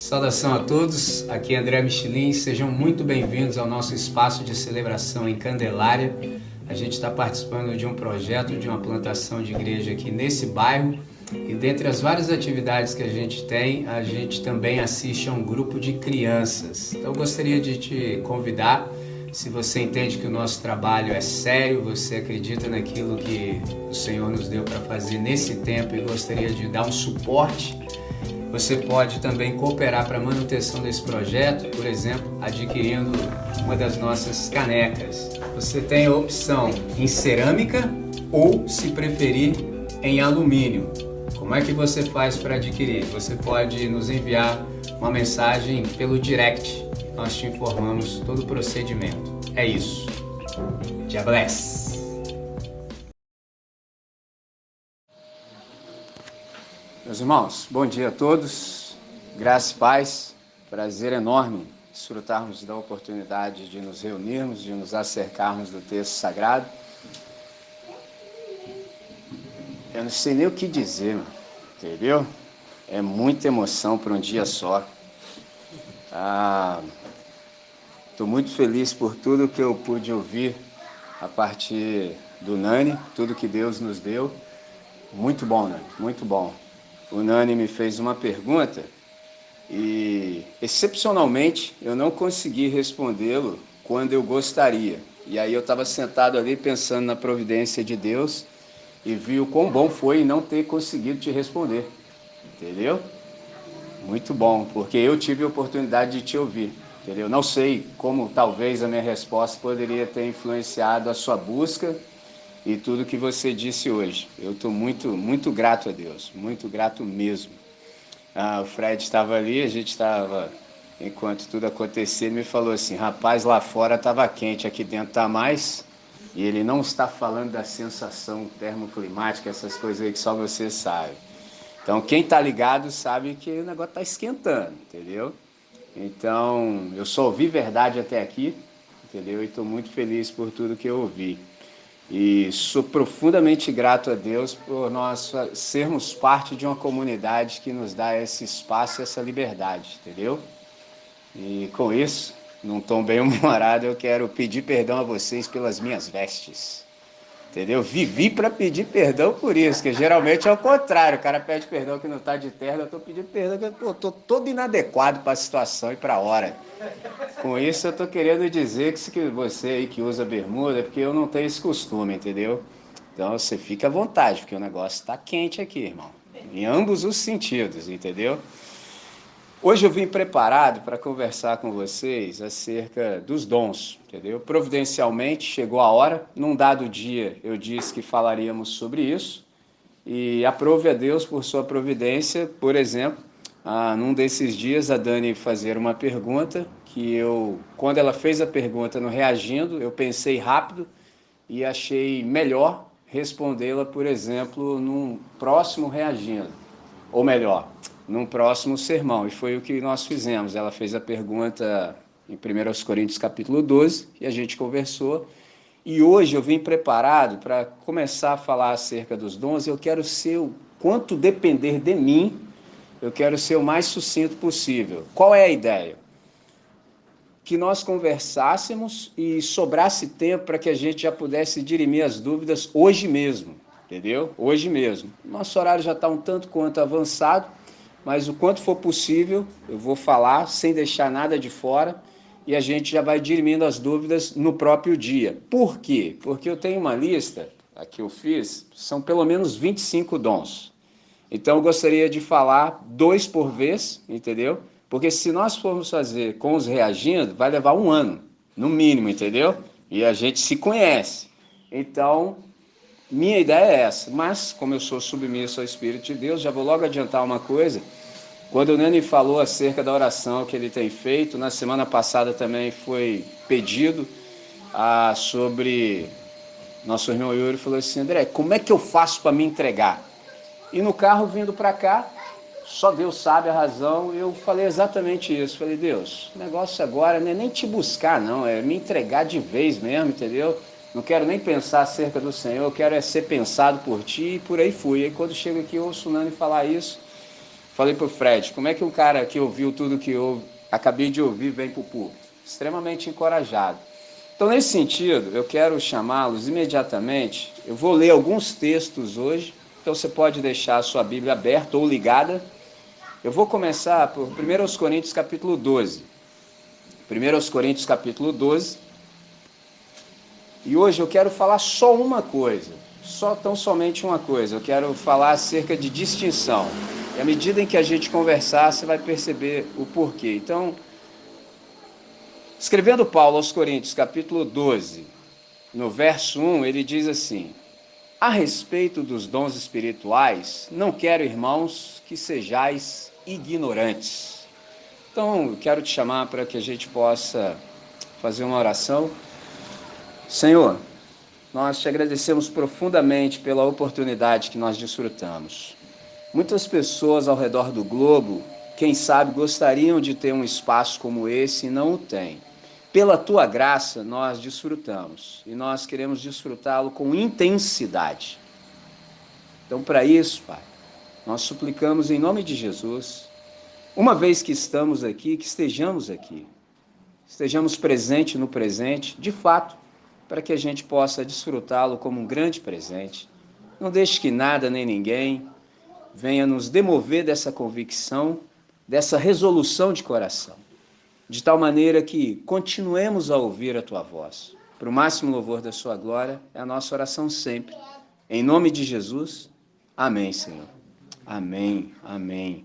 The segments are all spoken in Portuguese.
Saudação a todos, aqui é André Michelin, sejam muito bem-vindos ao nosso espaço de celebração em Candelária. A gente está participando de um projeto de uma plantação de igreja aqui nesse bairro e dentre as várias atividades que a gente tem, a gente também assiste a um grupo de crianças. Então eu gostaria de te convidar, se você entende que o nosso trabalho é sério, você acredita naquilo que o Senhor nos deu para fazer nesse tempo e gostaria de dar um suporte, você pode também cooperar para a manutenção desse projeto, por exemplo, adquirindo uma das nossas canecas. Você tem a opção em cerâmica ou, se preferir, em alumínio. Como é que você faz para adquirir? Você pode nos enviar uma mensagem pelo direct. Nós te informamos todo o procedimento. É isso. God bless. Meus irmãos, bom dia a todos, graça e paz, prazer enorme desfrutarmos da oportunidade de nos reunirmos, de nos acercarmos do texto sagrado. Eu não sei nem o que dizer, entendeu? É muita emoção para um dia só. Estou muito feliz por tudo que eu pude ouvir a partir do Nani, tudo que Deus nos deu. Muito bom, né? Muito bom. O Nani me fez uma pergunta e, excepcionalmente, eu não consegui respondê-lo quando eu gostaria. E aí eu estava sentado ali pensando na providência de Deus e vi o quão bom foi não ter conseguido te responder. Entendeu? Muito bom, porque eu tive a oportunidade de te ouvir. Entendeu? Não sei como talvez a minha resposta poderia ter influenciado a sua busca e tudo que você disse hoje. Eu estou muito grato a Deus, muito grato mesmo. O Fred estava ali, a gente estava, enquanto tudo acontecia, ele me falou assim, rapaz, lá fora estava quente, aqui dentro está mais, e ele não está falando da sensação termoclimática, essas coisas aí que só você sabe. Então, quem está ligado sabe que o negócio está esquentando, entendeu? Então, eu só ouvi verdade até aqui, entendeu? E estou muito feliz por tudo que eu ouvi. E sou profundamente grato a Deus por nós sermos parte de uma comunidade que nos dá esse espaço e essa liberdade, entendeu? E com isso, num tom bem humorado, eu quero pedir perdão a vocês pelas minhas vestes, entendeu? Vivi para pedir perdão por isso, que geralmente é o contrário, o cara pede perdão que não está de terno, eu estou pedindo perdão que eu estou todo inadequado para a situação e para a hora. Com isso eu tô querendo dizer que você aí que usa bermuda, é porque eu não tenho esse costume, entendeu? Então você fica à vontade, porque o negócio tá quente aqui, irmão. Em ambos os sentidos, entendeu? Hoje eu vim preparado para conversar com vocês acerca dos dons, entendeu? Providencialmente chegou a hora, num dado dia eu disse que falaríamos sobre isso, e aprove a Deus por sua providência, por exemplo, num desses dias a Dani fazer uma pergunta que eu, quando ela fez a pergunta no Reagindo, eu pensei rápido e achei melhor respondê-la, por exemplo, num próximo Reagindo, ou melhor, num próximo sermão, e foi o que nós fizemos. Ela fez a pergunta em 1 Coríntios capítulo 12 e a gente conversou. E hoje eu vim preparado para começar a falar acerca dos dons. Eu quero ser, quanto depender de mim, eu quero ser o mais sucinto possível. Qual é a ideia? Que nós conversássemos e sobrasse tempo para que a gente já pudesse dirimir as dúvidas hoje mesmo, entendeu? Hoje mesmo. Nosso horário já está um tanto quanto avançado, mas o quanto for possível, eu vou falar sem deixar nada de fora e a gente já vai dirimindo as dúvidas no próprio dia. Por quê? Porque eu tenho uma lista, a que eu fiz, são pelo menos 25 dons. Então eu gostaria de falar 2 por vez, entendeu? Porque se nós formos fazer com os reagindo, vai levar 1 ano, no mínimo, entendeu? E a gente se conhece. Então, minha ideia é essa. Mas, como eu sou submisso ao Espírito de Deus, já vou logo adiantar uma coisa. Quando o Nani falou acerca da oração que ele tem feito, na semana passada também foi pedido sobre... Nosso irmão Yuri falou assim, André, como é que eu faço para me entregar? E no carro vindo para cá, só Deus sabe a razão, eu falei exatamente isso. Falei, Deus, o negócio agora não é nem te buscar, não, é me entregar de vez mesmo, entendeu? Não quero nem pensar acerca do Senhor, eu quero ser pensado por ti, e por aí fui. Aí quando chego aqui, eu ouço o Nani falar isso, Falei para o Fred, como é que um cara que ouviu tudo que eu acabei de ouvir vem para o público? Extremamente encorajado. Então, nesse sentido, eu quero chamá-los imediatamente. Eu vou ler alguns textos hoje, então você pode deixar a sua Bíblia aberta ou ligada. Eu vou começar por 1 Coríntios capítulo 12. 1 Coríntios capítulo 12. E hoje eu quero falar só uma coisa, tão somente uma coisa. Eu quero falar acerca de distinção. E à medida em que a gente conversar, você vai perceber o porquê. Então, escrevendo Paulo aos Coríntios, capítulo 12, no verso 1, ele diz assim: a respeito dos dons espirituais, não quero, irmãos, que sejais ignorantes. Então, eu quero te chamar para que a gente possa fazer uma oração. Senhor, nós te agradecemos profundamente pela oportunidade que nós desfrutamos. Muitas pessoas ao redor do globo, quem sabe, gostariam de ter um espaço como esse e não o têm. Pela tua graça, nós desfrutamos e nós queremos desfrutá-lo com intensidade. Então, para isso, Pai, nós suplicamos em nome de Jesus, uma vez que estamos aqui, que estejamos presentes no presente, de fato, para que a gente possa desfrutá-lo como um grande presente. Não deixe que nada nem ninguém venha nos demover dessa convicção, dessa resolução de coração, de tal maneira que continuemos a ouvir a tua voz. Para o máximo louvor da sua glória, é a nossa oração sempre. Em nome de Jesus, amém, Senhor. Amém, amém.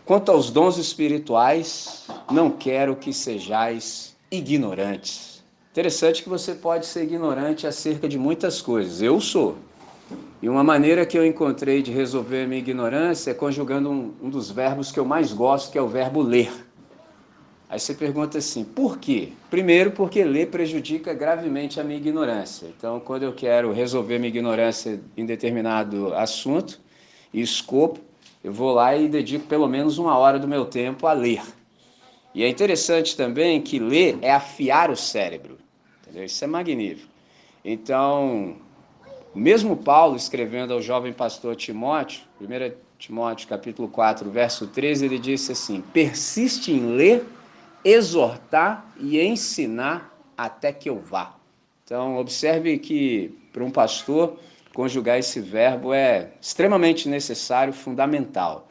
Quanto aos dons espirituais, não quero que sejais ignorantes. Interessante que você pode ser ignorante acerca de muitas coisas. Eu sou. E uma maneira que eu encontrei de resolver a minha ignorância é conjugando um dos verbos que eu mais gosto, que é o verbo ler. Aí você pergunta assim, por quê? Primeiro, porque ler prejudica gravemente a minha ignorância. Então, quando eu quero resolver minha ignorância em determinado assunto e escopo, eu vou lá e dedico pelo menos 1 hora do meu tempo a ler. E é interessante também que ler é afiar o cérebro. Entendeu? Isso é magnífico. Então, mesmo Paulo escrevendo ao jovem pastor Timóteo, 1 Timóteo capítulo 4, verso 13, ele disse assim, persiste em ler, exortar e ensinar até que eu vá. Então, observe que para um pastor, conjugar esse verbo é extremamente necessário, fundamental.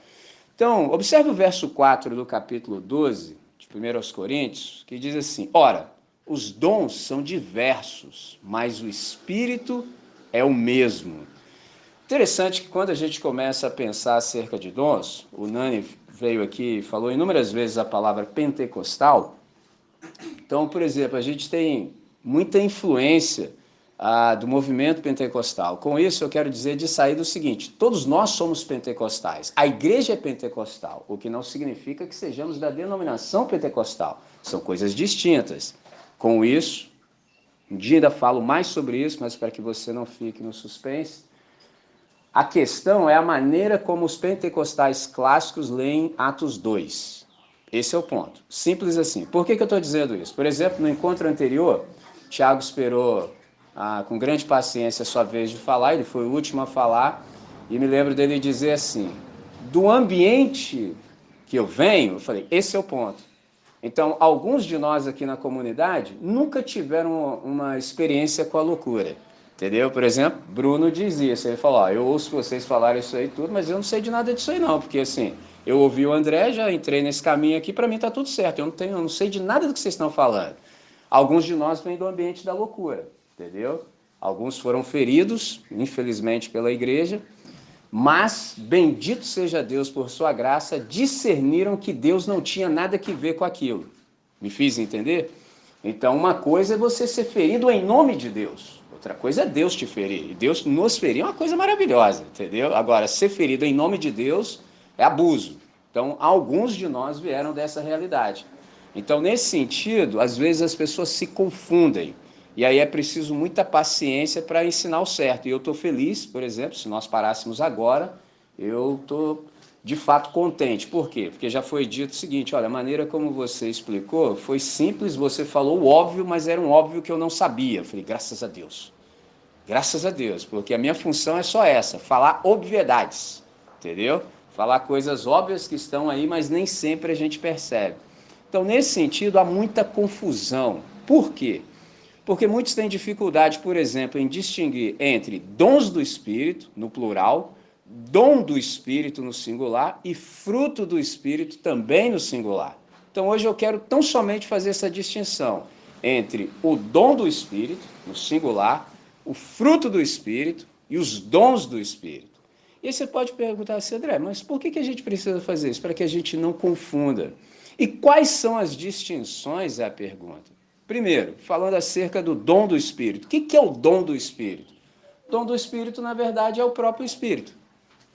Então, observe o verso 4 do capítulo 12, de 1 Coríntios, que diz assim, ora, os dons são diversos, mas o Espírito é o mesmo. Interessante que quando a gente começa a pensar acerca de dons, o Nani veio aqui e falou inúmeras vezes a palavra pentecostal. Então, por exemplo, a gente tem muita influência do movimento pentecostal. Com isso, eu quero dizer de sair do seguinte, todos nós somos pentecostais. A igreja é pentecostal, o que não significa que sejamos da denominação pentecostal. São coisas distintas. Com isso, um dia ainda falo mais sobre isso, mas para que você não fique no suspense, a questão é a maneira como os pentecostais clássicos leem Atos 2. Esse é o ponto. Simples assim. Por que eu estou dizendo isso? Por exemplo, no encontro anterior, Tiago esperou com grande paciência a sua vez de falar, ele foi o último a falar, e me lembro dele dizer assim, do ambiente que eu venho, eu falei, esse é o ponto. Então, alguns de nós aqui na comunidade nunca tiveram uma experiência com a loucura. Entendeu? Por exemplo, Bruno diz isso, ele falou, eu ouço vocês falarem isso aí tudo, mas eu não sei de nada disso aí não, porque assim, eu ouvi o André, já entrei nesse caminho aqui, para mim tá tudo certo, eu não sei de nada do que vocês estão falando. Alguns de nós vêm do ambiente da loucura, entendeu? Alguns foram feridos, infelizmente, pela igreja, mas, bendito seja Deus por sua graça, discerniram que Deus não tinha nada que ver com aquilo. Me fiz entender? Então, uma coisa é você ser ferido em nome de Deus. Outra coisa é Deus te ferir. E Deus nos ferir é uma coisa maravilhosa, entendeu? Agora, ser ferido em nome de Deus é abuso. Então, alguns de nós vieram dessa realidade. Então, nesse sentido, às vezes as pessoas se confundem. E aí é preciso muita paciência para ensinar o certo. E eu estou feliz, por exemplo, se nós parássemos agora, eu estou de fato contente. Por quê? Porque já foi dito o seguinte, olha, a maneira como você explicou foi simples, você falou o óbvio, mas era um óbvio que eu não sabia. Eu falei, graças a Deus, porque a minha função é só essa, falar obviedades. entendeu? Falar coisas óbvias que estão aí, mas nem sempre a gente percebe. Então, nesse sentido, há muita confusão. Por quê? Porque muitos têm dificuldade, por exemplo, em distinguir entre dons do Espírito, no plural, dom do Espírito no singular e fruto do Espírito também no singular. Então, hoje eu quero tão somente fazer essa distinção entre o dom do Espírito, no singular, o fruto do Espírito e os dons do Espírito. E aí você pode perguntar assim, André, mas por que a gente precisa fazer isso? Para que a gente não confunda. E quais são as distinções, é a pergunta. Primeiro, falando acerca do dom do Espírito. O que é o dom do Espírito? O dom do Espírito, na verdade, é o próprio Espírito.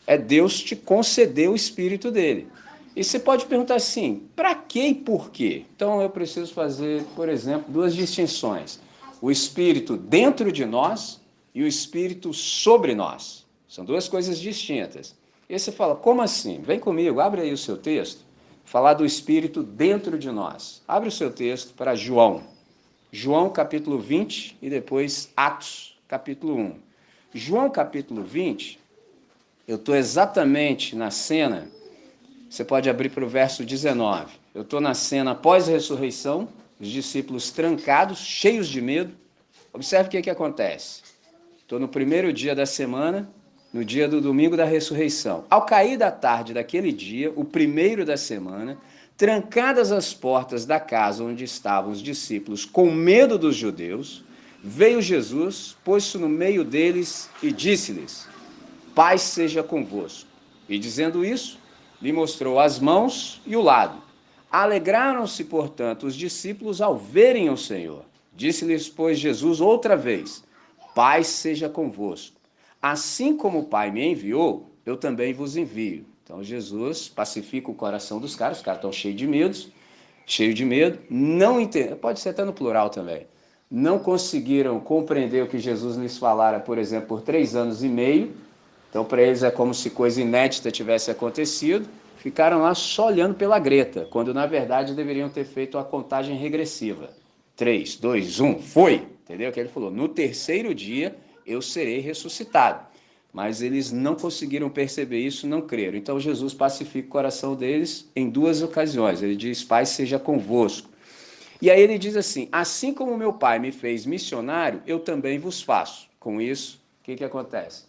É Deus te conceder o Espírito dele. E você pode perguntar assim, para que e por quê? Então eu preciso fazer, por exemplo, duas distinções. O Espírito dentro de nós e o Espírito sobre nós. São duas coisas distintas. E aí você fala, como assim? Vem comigo, abre aí o seu texto. Falar do Espírito dentro de nós. Abre o seu texto para João. João capítulo 20 e depois Atos capítulo 1. João capítulo 20, eu estou exatamente na cena, você pode abrir para o verso 19. Eu estou na cena pós-ressurreição, os discípulos trancados, cheios de medo. Observe o que acontece. Estou no primeiro dia da semana, no dia do domingo da ressurreição. Ao cair da tarde daquele dia, o primeiro da semana, trancadas as portas da casa onde estavam os discípulos, com medo dos judeus, veio Jesus, pôs-se no meio deles e disse-lhes, paz seja convosco. E dizendo isso, lhe mostrou as mãos e o lado. Alegraram-se, portanto, os discípulos ao verem o Senhor. Disse-lhes, pois, Jesus outra vez, paz seja convosco. Assim como o Pai me enviou, eu também vos envio. Então Jesus pacifica o coração dos caras, os caras estão cheios de medo, não entendem, pode ser até no plural também, não conseguiram compreender o que Jesus lhes falara, por exemplo, por 3 anos e meio, então para eles é como se coisa inédita tivesse acontecido, ficaram lá só olhando pela greta, quando na verdade deveriam ter feito a contagem regressiva. 3, 2, 1, foi! Entendeu? Que ele falou, no terceiro dia eu serei ressuscitado. Mas eles não conseguiram perceber isso, não creram. Então Jesus pacifica o coração deles em 2 ocasiões. Ele diz, Pai seja convosco. E aí ele diz assim, assim como meu Pai me fez missionário, eu também vos faço. Com isso, o que acontece?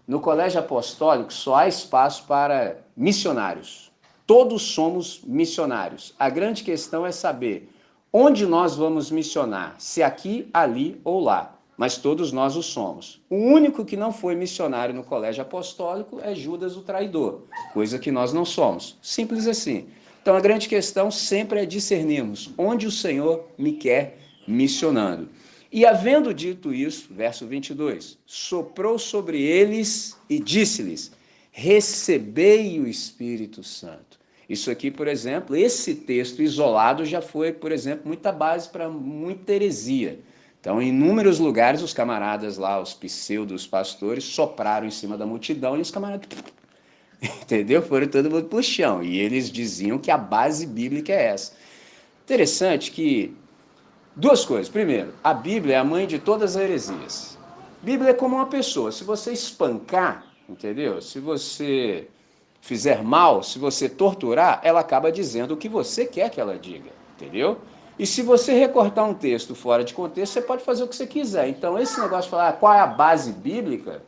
No colégio apostólico só há espaço para missionários. Todos somos missionários. A grande questão é saber onde nós vamos missionar, se aqui, ali ou lá. Mas todos nós o somos. O único que não foi missionário no colégio apostólico é Judas o traidor, coisa que nós não somos. Simples assim. Então a grande questão sempre é discernirmos onde o Senhor me quer missionando. E havendo dito isso, verso 22, soprou sobre eles e disse-lhes, recebei o Espírito Santo. Isso aqui, por exemplo, esse texto isolado já foi, por exemplo, muita base para muita heresia. Então, em inúmeros lugares, os camaradas lá, os pseudos pastores, sopraram em cima da multidão e os camaradas, entendeu? Foram todo mundo pro chão. E eles diziam que a base bíblica é essa. Interessante que duas coisas. Primeiro, a Bíblia é a mãe de todas as heresias. Bíblia é como uma pessoa. Se você espancar, entendeu? Se você fizer mal, se você torturar, ela acaba dizendo o que você quer que ela diga, entendeu? E se você recortar um texto fora de contexto, você pode fazer o que você quiser. Então, esse negócio de falar qual é a base bíblica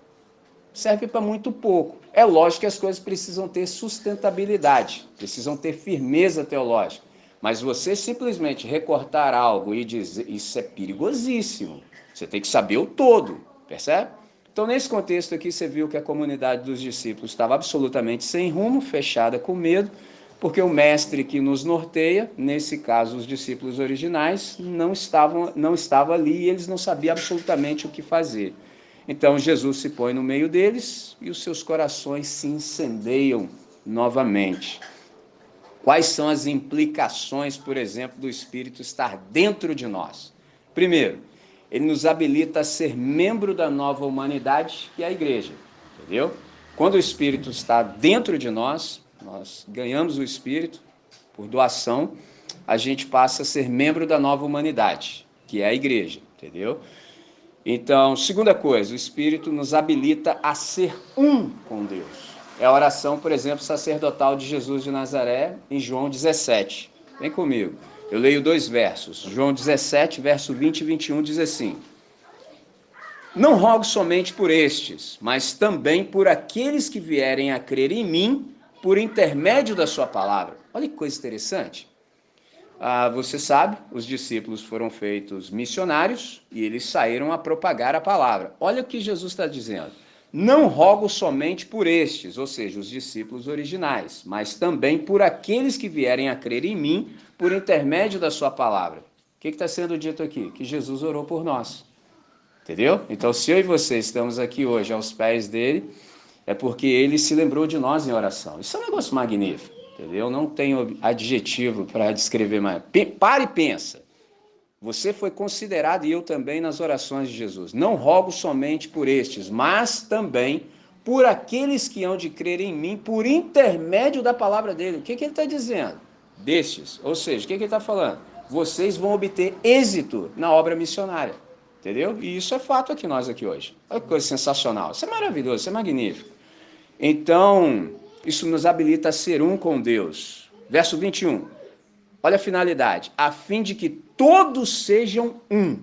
serve para muito pouco. É lógico que as coisas precisam ter sustentabilidade, precisam ter firmeza teológica. Mas você simplesmente recortar algo e dizer, isso é perigosíssimo. Você tem que saber o todo, percebe? Então, nesse contexto aqui, você viu que a comunidade dos discípulos estava absolutamente sem rumo, fechada com medo, porque o mestre que nos norteia, nesse caso os discípulos originais, não estava ali e eles não sabiam absolutamente o que fazer. Então Jesus se põe no meio deles e os seus corações se incendeiam novamente. Quais são as implicações, por exemplo, do Espírito estar dentro de nós? Primeiro, ele nos habilita a ser membro da nova humanidade, que é a igreja, entendeu? Quando o Espírito está dentro de nós, nós ganhamos o Espírito por doação, a gente passa a ser membro da nova humanidade, que é a igreja, entendeu? Então, segunda coisa, o Espírito nos habilita a ser um com Deus. É a oração, por exemplo, sacerdotal de Jesus de Nazaré, em João 17. Vem comigo. Eu leio 2 versos. João 17, verso 20 e 21 diz assim: Não rogo somente por estes, mas também por aqueles que vierem a crer em mim por intermédio da sua palavra. Olha que coisa interessante. Você sabe, os discípulos foram feitos missionários e eles saíram a propagar a palavra. Olha o que Jesus está dizendo. Não rogo somente por estes, ou seja, os discípulos originais, mas também por aqueles que vierem a crer em mim por intermédio da sua palavra. O que está sendo dito aqui? Que Jesus orou por nós. Entendeu? Então, se eu e você estamos aqui hoje aos pés dele, é porque ele se lembrou de nós em oração. Isso é um negócio magnífico, entendeu? Não tenho adjetivo para descrever mais. Para e pensa. Você foi considerado, e eu também, nas orações de Jesus. Não rogo somente por estes, mas também por aqueles que hão de crer em mim por intermédio da palavra dele. O que ele está dizendo? Destes. Ou seja, o que ele está falando? Vocês vão obter êxito na obra missionária. Entendeu? E isso é fato aqui nós aqui hoje. Olha que coisa sensacional. Isso é maravilhoso, isso é magnífico. Então, isso nos habilita a ser um com Deus. Verso 21. Olha a finalidade. A fim de que todos sejam um,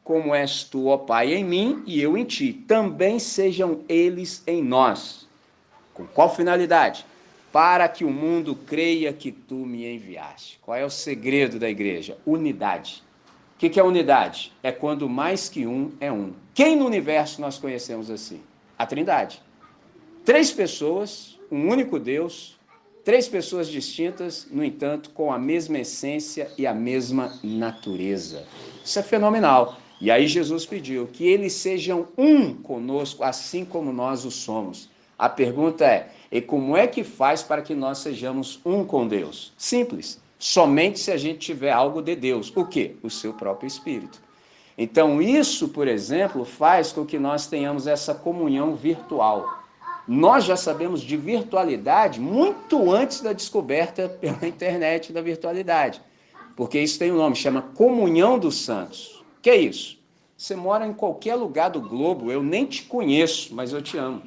como és tu, ó Pai, em mim e eu em ti. Também sejam eles em nós. Com qual finalidade? Para que o mundo creia que tu me enviaste. Qual é o segredo da igreja? Unidade. O que é unidade? É quando mais que um é um. Quem no universo nós conhecemos assim? A Trindade. 3 pessoas, um único Deus, 3 pessoas distintas, no entanto, com a mesma essência e a mesma natureza. Isso é fenomenal. E aí Jesus pediu que eles sejam um conosco, assim como nós o somos. A pergunta é, e como é que faz para que nós sejamos um com Deus? Simples. Somente se a gente tiver algo de Deus. O quê? O seu próprio Espírito. Então, isso, por exemplo, faz com que nós tenhamos essa comunhão virtual. Nós já sabemos de virtualidade muito antes da descoberta pela internet da virtualidade. Porque isso tem um nome, chama Comunhão dos Santos. O que é isso? Você mora em qualquer lugar do globo, eu nem te conheço, mas eu te amo.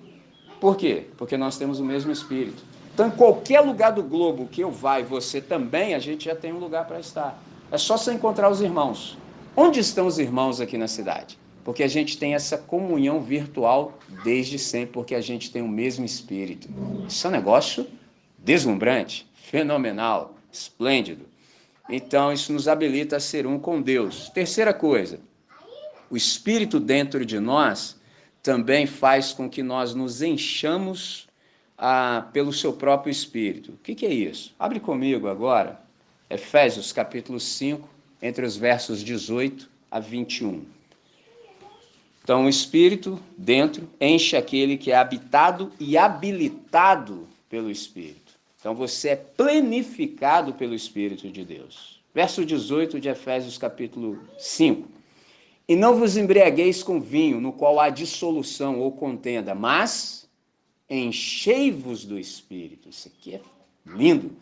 Por quê? Porque nós temos o mesmo Espírito. Então, em qualquer lugar do globo que eu vá e você também, a gente já tem um lugar para estar. É só você encontrar os irmãos. Onde estão os irmãos aqui na cidade? Porque a gente tem essa comunhão virtual desde sempre, porque a gente tem o mesmo Espírito. Isso é um negócio deslumbrante, fenomenal, esplêndido. Então, isso nos habilita a ser um com Deus. Terceira coisa, o Espírito dentro de nós também faz com que nós nos enchamos pelo seu próprio Espírito. O que é isso? Abre comigo agora, Efésios capítulo 5, entre os versos 18 a 21. Então, o Espírito dentro enche aquele que é habitado e habilitado pelo Espírito. Então, você é plenificado pelo Espírito de Deus. Verso 18 de Efésios capítulo 5. E não vos embriagueis com vinho, no qual há dissolução ou contenda, mas enchei-vos do Espírito. Isso aqui é lindo.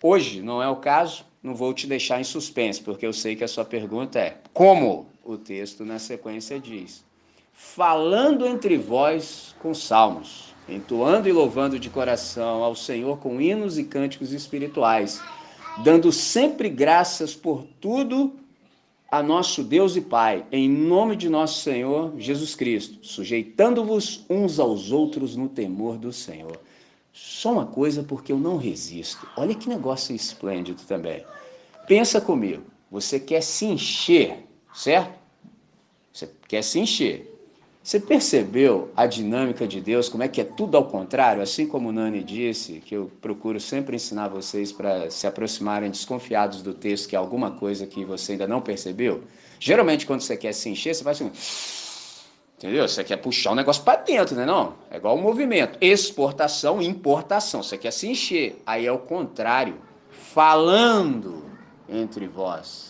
Hoje não é o caso, não vou te deixar em suspense, porque eu sei que a sua pergunta é como? O texto na sequência diz: falando entre vós com salmos, entoando e louvando de coração ao Senhor com hinos e cânticos espirituais, dando sempre graças por tudo a nosso Deus e Pai, em nome de nosso Senhor Jesus Cristo, sujeitando-vos uns aos outros no temor do Senhor. Só uma coisa, porque eu não resisto. Olha que negócio esplêndido também. Pensa comigo, você quer se encher, certo? Você quer se encher. Você percebeu a dinâmica de Deus, como é que é tudo ao contrário? Assim como o Nani disse, que eu procuro sempre ensinar vocês para se aproximarem desconfiados do texto, que é alguma coisa que você ainda não percebeu. Geralmente, quando você quer se encher, você faz assim, entendeu? Você quer puxar o negócio para dentro, né? Não? É igual o movimento, exportação e importação. Você quer se encher. Aí é o contrário, falando entre vós.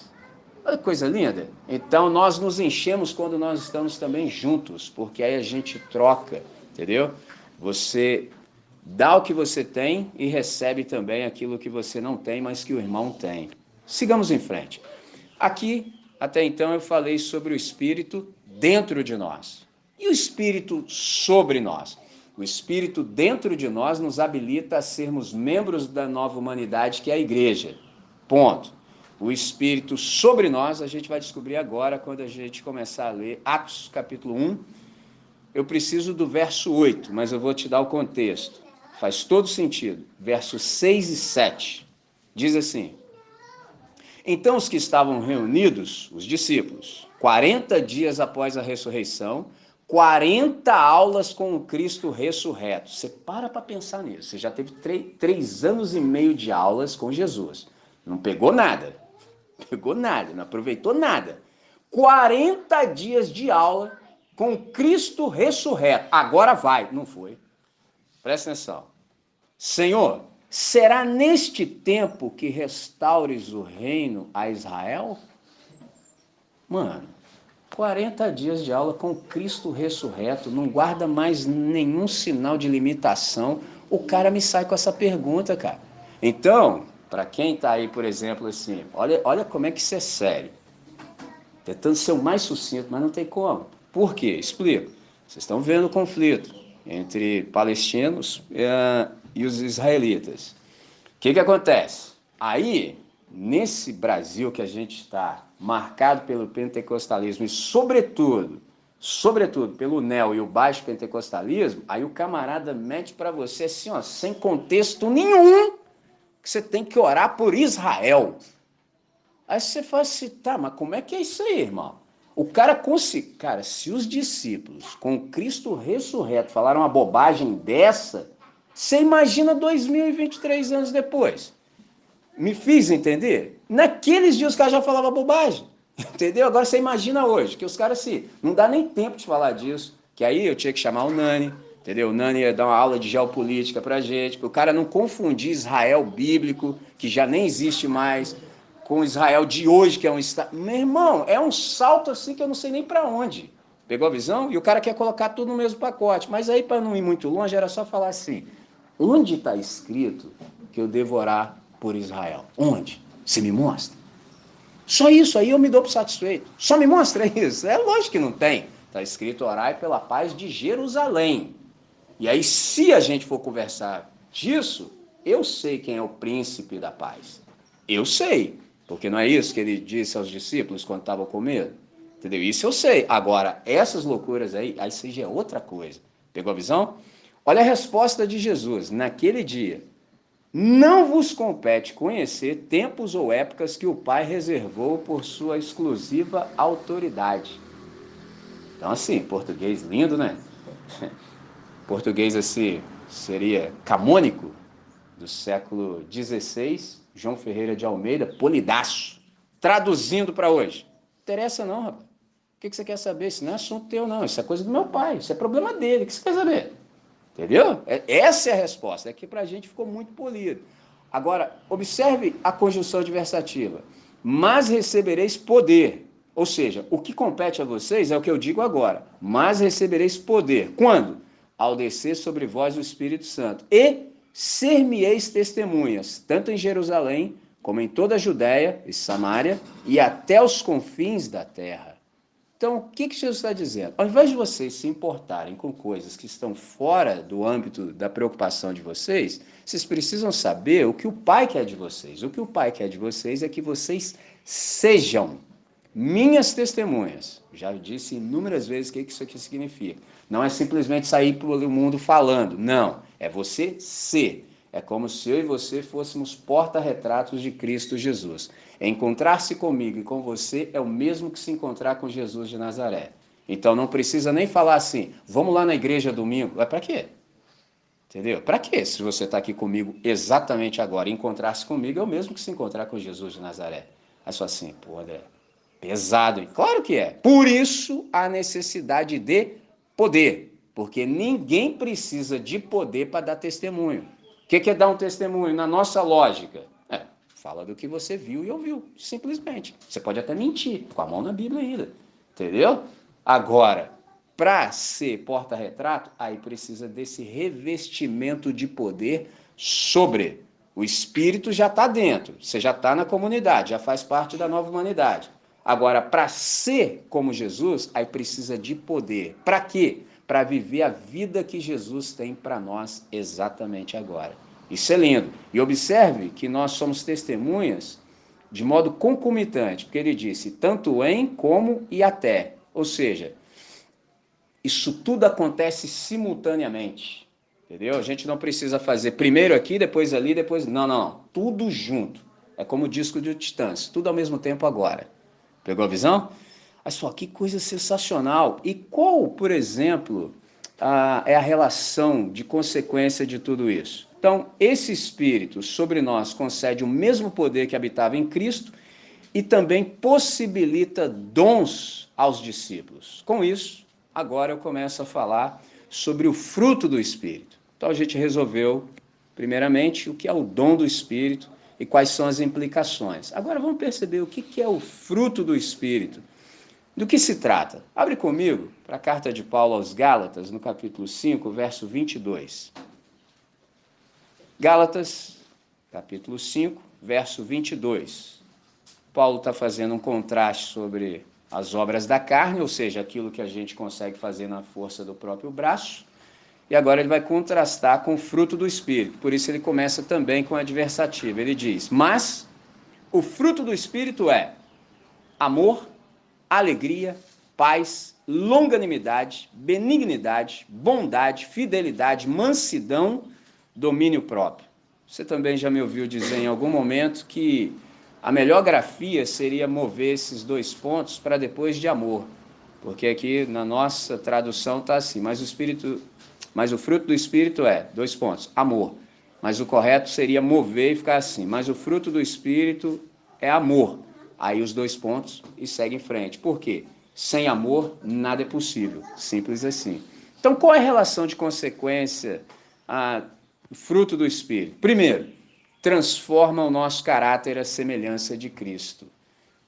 Olha que coisa linda. Então, nós nos enchemos quando nós estamos também juntos, porque aí a gente troca, entendeu? Você dá o que você tem e recebe também aquilo que você não tem, mas que o irmão tem. Sigamos em frente. Aqui, até então, eu falei sobre o Espírito dentro de nós e o Espírito sobre nós. O Espírito dentro de nós nos habilita a sermos membros da nova humanidade, que é a igreja. Ponto. O Espírito sobre nós, a gente vai descobrir agora, quando a gente começar a ler Atos capítulo 1. Eu preciso do verso 8, mas eu vou te dar o contexto. Faz todo sentido. Versos 6 e 7. Diz assim: então os que estavam reunidos, os discípulos, 40 dias após a ressurreição, 40 aulas com o Cristo ressurreto. Você para pensar nisso. Você já teve 3 anos e meio de aulas com Jesus. Não pegou nada. Pegou nada, não aproveitou nada. 40 dias de aula com Cristo ressurreto. Agora vai. Não foi. Presta atenção. Senhor, será neste tempo que restaures o reino a Israel? Mano, 40 dias de aula com Cristo ressurreto, não guarda mais nenhum sinal de limitação. O cara me sai com essa pergunta, cara. Então, para quem tá aí, por exemplo, assim, olha como é que isso é sério. Tentando ser o mais sucinto, mas não tem como. Por quê? Explico. Vocês estão vendo o conflito entre palestinos e os israelitas. O que acontece? Aí, nesse Brasil que a gente está, marcado pelo pentecostalismo e sobretudo pelo neo e o baixo pentecostalismo, aí o camarada mete para você assim, ó, sem contexto nenhum, que você tem que orar por Israel. Aí você fala assim, tá, mas como é que é isso aí, irmão? O cara Cara, se os discípulos com Cristo ressurreto falaram uma bobagem dessa, você imagina 2023 anos depois. Me fiz entender? Naqueles dias os caras já falavam bobagem. Entendeu? Agora você imagina hoje, que os caras não dá nem tempo de falar disso. Que aí eu tinha que chamar o Nani, entendeu? O Nani ia dar uma aula de geopolítica pra gente, para o cara não confundir Israel bíblico, que já nem existe mais, com Israel de hoje, que é um estado. Meu irmão, é um salto assim que eu não sei nem para onde. Pegou a visão? E o cara quer colocar tudo no mesmo pacote. Mas aí, para não ir muito longe, era só falar assim: onde está escrito que eu devo orar por Israel? Onde? Você me mostra? Só isso aí eu me dou por satisfeito. Só me mostra isso. É lógico que não tem. Está escrito orai pela paz de Jerusalém. E aí, se a gente for conversar disso, eu sei quem é o príncipe da paz. Eu sei. Porque não é isso que ele disse aos discípulos quando estavam com medo? Entendeu? Isso eu sei. Agora, essas loucuras aí isso já é outra coisa. Pegou a visão? Olha a resposta de Jesus naquele dia. Não vos compete conhecer tempos ou épocas que o Pai reservou por sua exclusiva autoridade. Então, assim, português lindo, né? Português, assim, seria camônico, do século XVI, João Ferreira de Almeida, polidaço. Traduzindo para hoje. Não interessa não, rapaz. O que você quer saber? Isso não é assunto teu, não. Isso é coisa do meu pai. Isso é problema dele. O que você quer saber? Entendeu? Essa é a resposta. Aqui para a gente ficou muito polido. Agora, observe a conjunção adversativa. Mas recebereis poder. Ou seja, o que compete a vocês é o que eu digo agora. Mas recebereis poder. Quando? Ao descer sobre vós o Espírito Santo. E ser-me-eis testemunhas, tanto em Jerusalém, como em toda a Judéia e Samária, e até os confins da terra. Então, o que Jesus está dizendo? Ao invés de vocês se importarem com coisas que estão fora do âmbito da preocupação de vocês, vocês precisam saber o que o Pai quer de vocês. O que o Pai quer de vocês é que vocês sejam minhas testemunhas. Já disse inúmeras vezes o que isso aqui significa. Não é simplesmente sair pelo mundo falando. Não. É você ser. É como se eu e você fôssemos porta-retratos de Cristo Jesus. Encontrar-se comigo e com você é o mesmo que se encontrar com Jesus de Nazaré. Então não precisa nem falar assim, vamos lá na igreja domingo. É para quê? Entendeu? Para quê? Se você está aqui comigo exatamente agora e encontrar-se comigo, é o mesmo que se encontrar com Jesus de Nazaré. Aí só assim, pô, André, pesado, hein? Claro que é. Por isso a necessidade de poder. Porque ninguém precisa de poder para dar testemunho. O que é dar um testemunho? Na nossa lógica, fala do que você viu e ouviu, simplesmente. Você pode até mentir, com a mão na Bíblia ainda, entendeu? Agora, para ser porta-retrato, aí precisa desse revestimento de poder sobre. O Espírito já está dentro, você já está na comunidade, já faz parte da nova humanidade. Agora, para ser como Jesus, aí precisa de poder. Para quê? para viver a vida que Jesus tem para nós exatamente agora. Isso é lindo. E observe que nós somos testemunhas de modo concomitante, porque ele disse tanto em como e até. Ou seja, isso tudo acontece simultaneamente. Entendeu? A gente não precisa fazer primeiro aqui, depois ali, depois... Não, não. Tudo junto. É como o disco de Titãs. Tudo ao mesmo tempo agora. Pegou a visão? Olha só, que coisa sensacional. E qual, por exemplo, é a relação de consequência de tudo isso? Então, esse Espírito sobre nós concede o mesmo poder que habitava em Cristo e também possibilita dons aos discípulos. Com isso, agora eu começo a falar sobre o fruto do Espírito. Então a gente resolveu, primeiramente, o que é o dom do Espírito e quais são as implicações. Agora vamos perceber o que é o fruto do Espírito. Do que se trata? Abre comigo para a carta de Paulo aos Gálatas, no capítulo 5, verso 22. Gálatas, capítulo 5, verso 22. Paulo está fazendo um contraste sobre as obras da carne, ou seja, aquilo que a gente consegue fazer na força do próprio braço, e agora ele vai contrastar com o fruto do Espírito. Por isso ele começa também com a adversativa. Ele diz, mas o fruto do Espírito é amor, alegria, paz, longanimidade, benignidade, bondade, fidelidade, mansidão, domínio próprio. Você também já me ouviu dizer em algum momento que a melhor grafia seria mover esses dois pontos para depois de amor, porque aqui na nossa tradução está assim, mas o fruto do Espírito é, dois pontos, amor. Mas o correto seria mover e ficar assim, mas o fruto do Espírito é amor. Aí os dois pontos e segue em frente. Por quê? Sem amor, nada é possível. Simples assim. Então, qual é a relação de consequência do fruto do Espírito? Primeiro, transforma o nosso caráter à semelhança de Cristo.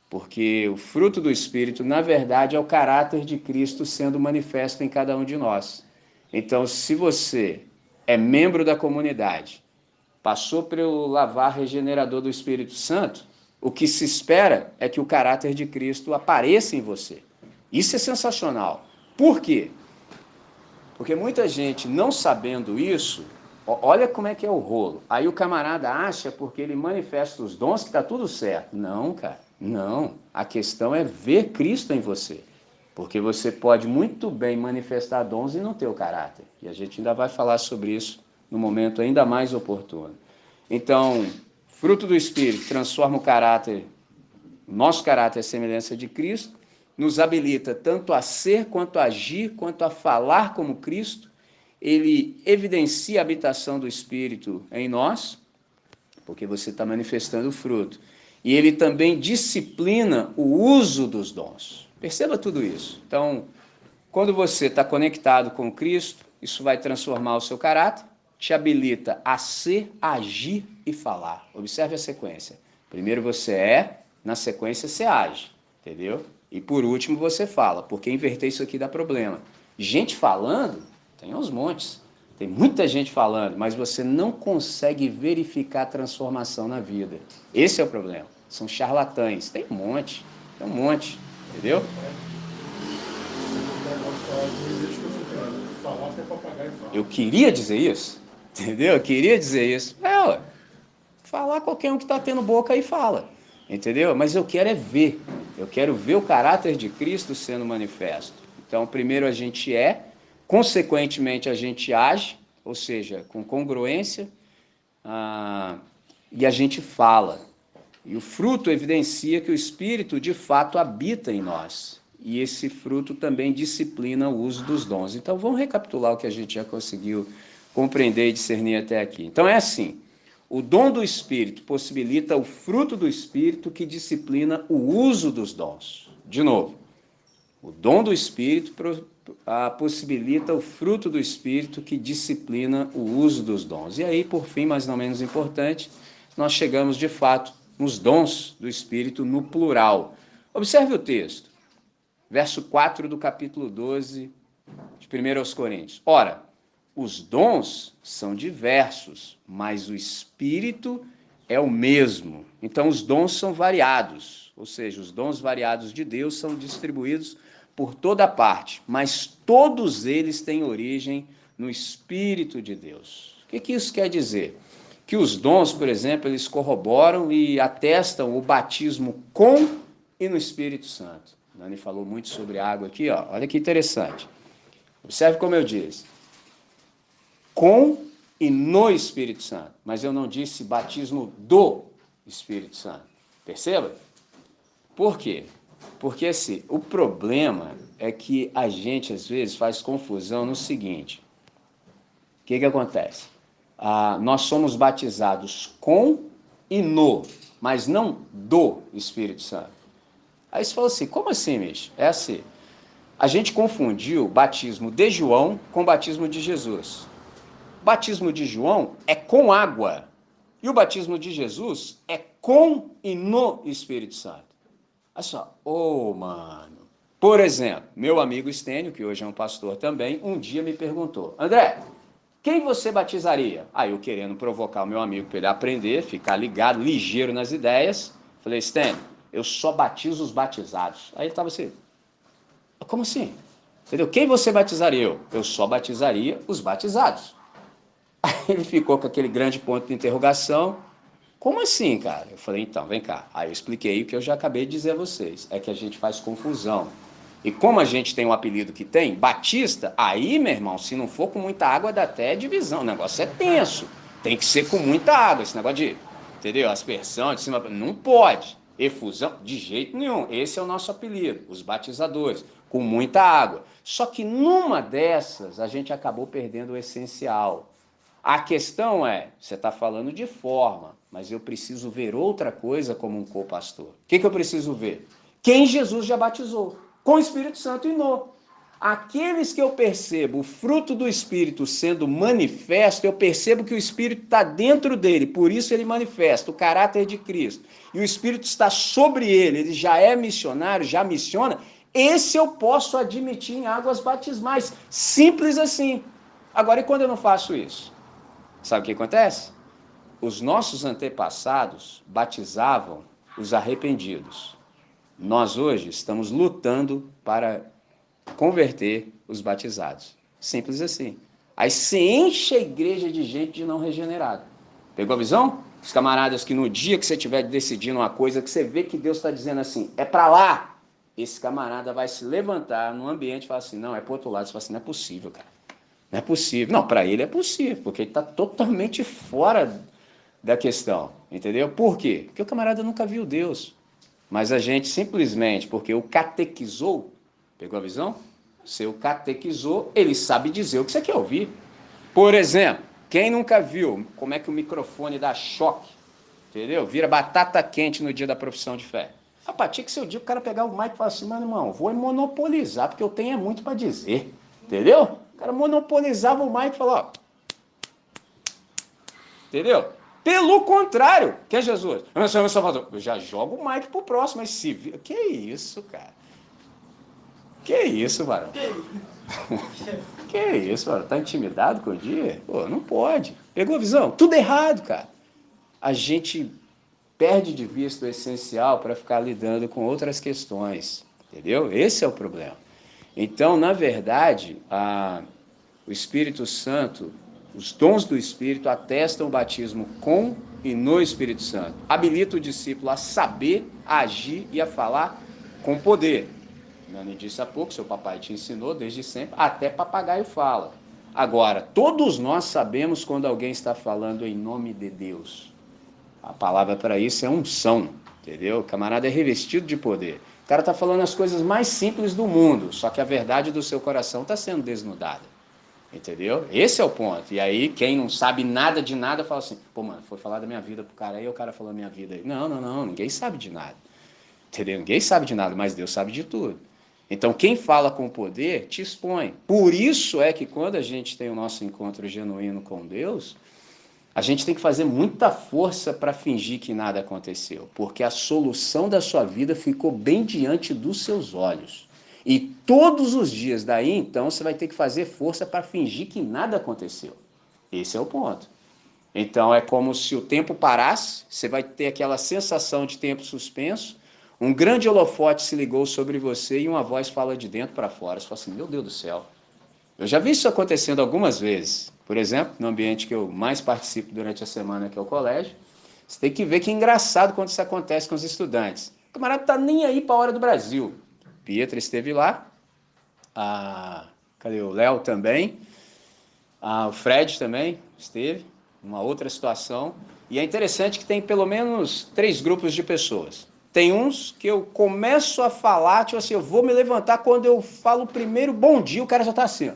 Porque o fruto do Espírito, na verdade, é o caráter de Cristo sendo manifesto em cada um de nós. Então, se você é membro da comunidade, passou pelo lavar regenerador do Espírito Santo, o que se espera é que o caráter de Cristo apareça em você. Isso é sensacional. Por quê? Porque muita gente, não sabendo isso, olha como é que é o rolo. Aí o camarada acha, porque ele manifesta os dons, que está tudo certo. Não, cara, não. A questão é ver Cristo em você. Porque você pode muito bem manifestar dons e não ter o caráter. E a gente ainda vai falar sobre isso no momento ainda mais oportuno. Então, fruto do Espírito transforma o caráter, nosso caráter à semelhança de Cristo, nos habilita tanto a ser, quanto a agir, quanto a falar como Cristo. Ele evidencia a habitação do Espírito em nós, porque você está manifestando o fruto. E ele também disciplina o uso dos dons. Perceba tudo isso. Então, quando você está conectado com Cristo, isso vai transformar o seu caráter, te habilita a ser, agir e falar. Observe a sequência. Primeiro você é, na sequência você age, entendeu? E por último você fala, porque inverter isso aqui dá problema. Gente falando, tem uns montes. Tem muita gente falando, mas você não consegue verificar a transformação na vida. Esse é o problema. São charlatães. Tem um monte, entendeu? Eu queria dizer isso, entendeu? Eu queria dizer isso. Falar qualquer um que está tendo boca aí fala, entendeu? Mas eu quero é ver. Eu quero ver o caráter de Cristo sendo manifesto. Então, primeiro a gente é, consequentemente a gente age, ou seja, com congruência, e a gente fala. E o fruto evidencia que o Espírito de fato habita em nós. E esse fruto também disciplina o uso dos dons. Então vamos recapitular o que a gente já conseguiu compreender e discernir até aqui. Então é assim, o dom do Espírito possibilita o fruto do Espírito que disciplina o uso dos dons. De novo, o dom do Espírito possibilita o fruto do Espírito que disciplina o uso dos dons. E aí, por fim, mas não menos importante, nós chegamos de fato nos dons do Espírito no plural. Observe o texto, verso 4 do capítulo 12 de 1 aos Coríntios. Ora, os dons são diversos, mas o Espírito é o mesmo. Então, os dons são variados, ou seja, os dons variados de Deus são distribuídos por toda parte, mas todos eles têm origem no Espírito de Deus. O que isso quer dizer? Que os dons, por exemplo, eles corroboram e atestam o batismo com e no Espírito Santo. A Nani falou muito sobre água aqui, ó. Olha que interessante. Observe como eu disse. Com e no Espírito Santo. Mas eu não disse batismo do Espírito Santo. Perceba? Por quê? Porque assim, o problema é que a gente, às vezes, faz confusão no seguinte. O que acontece? Nós somos batizados com e no, mas não do Espírito Santo. Aí você falou assim, como assim, Micho? É assim, a gente confundiu o batismo de João com o batismo de Jesus. O batismo de João é com água, e o batismo de Jesus é com e no Espírito Santo. Olha só, mano. Por exemplo, meu amigo Estênio, que hoje é um pastor também, um dia me perguntou, André, quem você batizaria? Aí eu querendo provocar o meu amigo para ele aprender, ficar ligado, ligeiro nas ideias, falei, Estênio, eu só batizo os batizados. Aí ele estava assim, como assim? Entendeu? Quem você batizaria? Eu só batizaria os batizados. Aí ele ficou com aquele grande ponto de interrogação. Como assim, cara? Eu falei, então, vem cá. Aí eu expliquei o que eu já acabei de dizer a vocês. É que a gente faz confusão. E como a gente tem o apelido que tem, Batista, aí, meu irmão, se não for com muita água, dá até divisão. O negócio é tenso. Tem que ser com muita água. Esse negócio de, entendeu? Aspersão de cima. Não pode. Efusão, de jeito nenhum. Esse é o nosso apelido, os batizadores, com muita água. Só que numa dessas, a gente acabou perdendo o essencial. A questão é, você está falando de forma, mas eu preciso ver outra coisa como um co-pastor. O que eu preciso ver? Quem Jesus já batizou, com o Espírito Santo e no. Aqueles que eu percebo o fruto do Espírito sendo manifesto, eu percebo que o Espírito está dentro dele, por isso ele manifesta o caráter de Cristo. E o Espírito está sobre ele já é missionário, já missiona. Esse eu posso admitir em águas batismais. Simples assim. Agora, e quando eu não faço isso? Sabe o que acontece? Os nossos antepassados batizavam os arrependidos. Nós hoje estamos lutando para converter os batizados. Simples assim. Aí se enche a igreja de gente de não regenerado. Pegou a visão? Os camaradas que no dia que você estiver decidindo uma coisa, que você vê que Deus está dizendo assim, é para lá, esse camarada vai se levantar no ambiente e falar assim, não, é para o outro lado. Você fala assim, não é possível, cara. Não é possível. Não, para ele é possível, porque ele está totalmente fora da questão, entendeu? Por quê? Porque o camarada nunca viu Deus. Mas a gente simplesmente, porque o catequizou, pegou a visão? Se o catequizou, ele sabe dizer o que você quer ouvir. Por exemplo, quem nunca viu como é que o microfone dá choque, entendeu? Vira batata quente no dia da profissão de fé. Rapaz, tinha que ser o dia o cara pegar o mic e falar assim, mano, irmão, vou monopolizar, porque eu tenho muito para dizer, entendeu? O cara monopolizava o mic e falava, ó, entendeu? Pelo contrário, que é Jesus? Eu já jogo o mic pro próximo, mas se vira. Que isso, cara? Que isso, varão? Que isso, varão? Tá intimidado com o dia? Pô, não pode. Pegou a visão? Tudo errado, cara. A gente perde de vista o essencial para ficar lidando com outras questões, entendeu? Esse é o problema. Então, na verdade, o Espírito Santo, os dons do Espírito atestam o batismo com e no Espírito Santo. Habilita o discípulo a saber, a agir e a falar com poder. Nani disse há pouco, seu papai te ensinou desde sempre, até papagaio fala. Agora, todos nós sabemos quando alguém está falando em nome de Deus. A palavra para isso é unção, entendeu? O camarada é revestido de poder. O cara está falando as coisas mais simples do mundo, só que a verdade do seu coração está sendo desnudada. Entendeu? Esse é o ponto. E aí, quem não sabe nada de nada fala assim, pô, mano, foi falar da minha vida pro cara aí, o cara falou a minha vida aí. Não, ninguém sabe de nada. Entendeu? Ninguém sabe de nada, mas Deus sabe de tudo. Então, quem fala com poder, te expõe. Por isso é que quando a gente tem o nosso encontro genuíno com Deus, a gente tem que fazer muita força para fingir que nada aconteceu, porque a solução da sua vida ficou bem diante dos seus olhos. E todos os dias daí, então, você vai ter que fazer força para fingir que nada aconteceu. Esse é o ponto. Então, é como se o tempo parasse, você vai ter aquela sensação de tempo suspenso, Um grande holofote se ligou sobre você e uma voz fala de dentro para fora. Você fala assim, meu Deus do céu. Eu já vi isso acontecendo algumas vezes. Por exemplo, no ambiente que eu mais participo durante a semana, que é o colégio, você tem que ver que é engraçado quando isso acontece com os estudantes. O camarada tá nem aí para a hora do Brasil. Pietra esteve lá, cadê o Léo também, o Fred também esteve, uma outra situação. E é interessante que tem pelo menos 3 grupos de pessoas. Tem uns que eu começo a falar, tipo assim, eu vou me levantar quando eu falo o primeiro bom dia, o cara já tá assim, ó.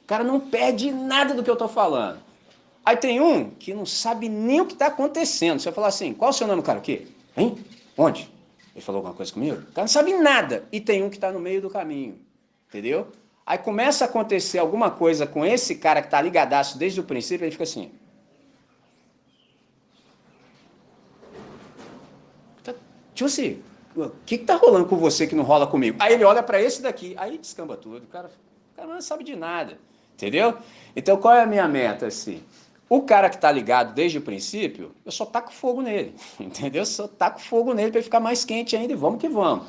O cara não perde nada do que eu estou falando. Aí tem um que não sabe nem o que está acontecendo. Você vai falar assim, qual é o seu nome, cara? Aqui? Hein? Onde? Ele falou alguma coisa comigo? O cara não sabe nada. E tem um que está no meio do caminho. Entendeu? Aí começa a acontecer alguma coisa com esse cara que está ligadaço desde o princípio, ele fica assim. Tipo assim, o que está rolando com você que não rola comigo? Aí ele olha para esse daqui, aí descamba tudo. O cara não sabe de nada. Entendeu? Então qual é a minha meta assim? O cara que está ligado desde o princípio, eu só taco fogo nele, entendeu? Eu só taco fogo nele para ele ficar mais quente ainda e vamos que vamos.